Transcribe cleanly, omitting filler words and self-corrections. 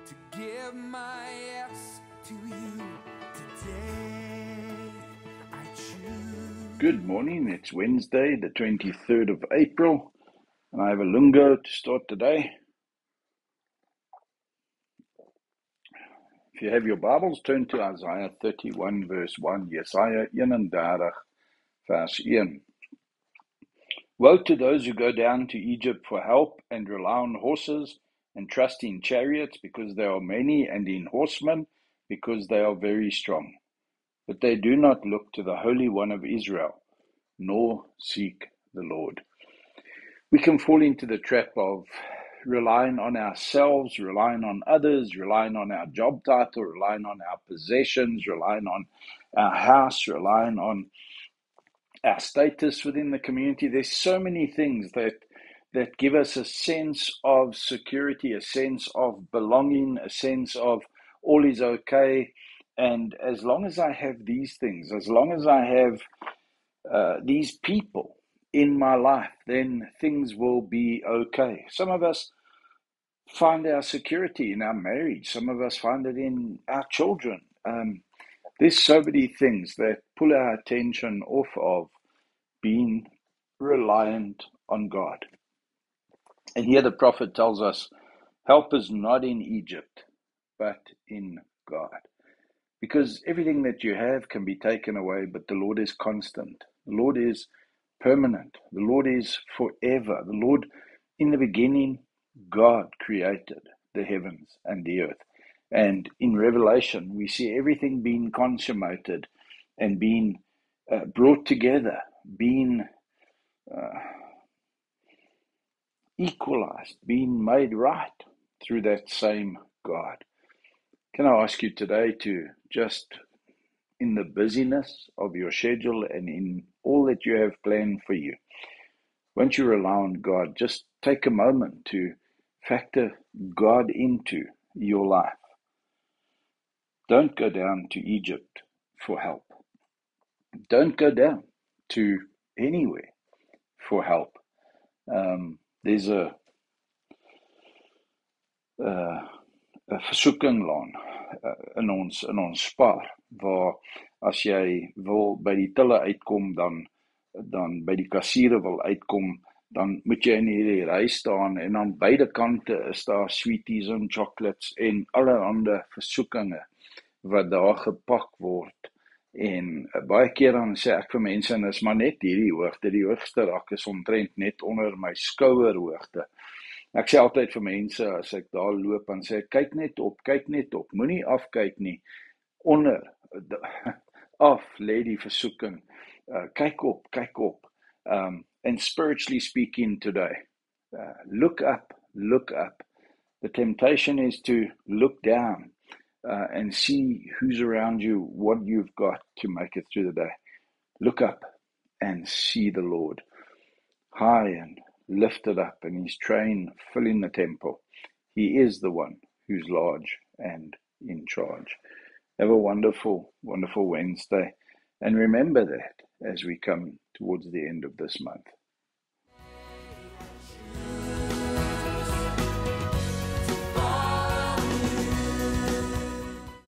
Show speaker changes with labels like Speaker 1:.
Speaker 1: to give my yes to you today. I choose.
Speaker 2: Good morning. It's Wednesday, the 23rd of April, and I have a lungo to start today. If you have your Bibles, turn to Isaiah 31 verse 1, Jesaja 31 vers 1. Woe to those who go down to Egypt for help and rely on horses and trust in chariots because they are many, and in horsemen because they are very strong. But they do not look to the Holy One of Israel, nor seek the Lord. We can fall into the trap of relying on ourselves, relying on others, relying on our job title, relying on our possessions, relying on our house, relying on our status within the community. There's so many things that give us a sense of security, a sense of belonging, a sense of all is okay. And as long as I have these things, as long as I have these people in my life, then things will be okay. Some of us find our security in our marriage. Some of us find it in our children. There's so many things that pull our attention off of being reliant on God. And here the prophet tells us, help is not in Egypt, but in God. Because everything that you have can be taken away, but the Lord is constant. The Lord is permanent. The Lord is forever. The Lord, in the beginning, God created the heavens and the earth. And in Revelation, we see everything being consummated and being brought together, being equalized, being made right through that same God. Can I ask you today to just, in the busyness of your schedule and in all that you have planned for you, won't you rely on God? Just take a moment to factor God into your life. Don't go down to Egypt for help. Don't go down to anywhere for help. There's a versoeking in ons spaar, waar as jy wil by die tille uitkom, dan by die kassiere wil uitkom, dan moet jy in hierdie ry staan, en aan beide kante is daar sweeties en chocolates en allerhande versoekinge wat daar gepak word. En baie keer dan sê ek vir mense, en is maar net hierdie hoogte, die hoogste rak is omtrent net onder my skouerhoogte. Ek sê altyd vir mense, as ek daar loop, dan sê ek, kyk net op, moenie afkyk nie, onder, af lê die versoeking, kyk op, and spiritually speaking today, look up, the temptation is to look down, and see who's around you, what you've got to make it through the day. Look up and see the Lord, high and lifted up, and his train filling the temple. He is the one who's large and in charge. Have a wonderful, wonderful Wednesday, and remember that as we come towards the end of this month.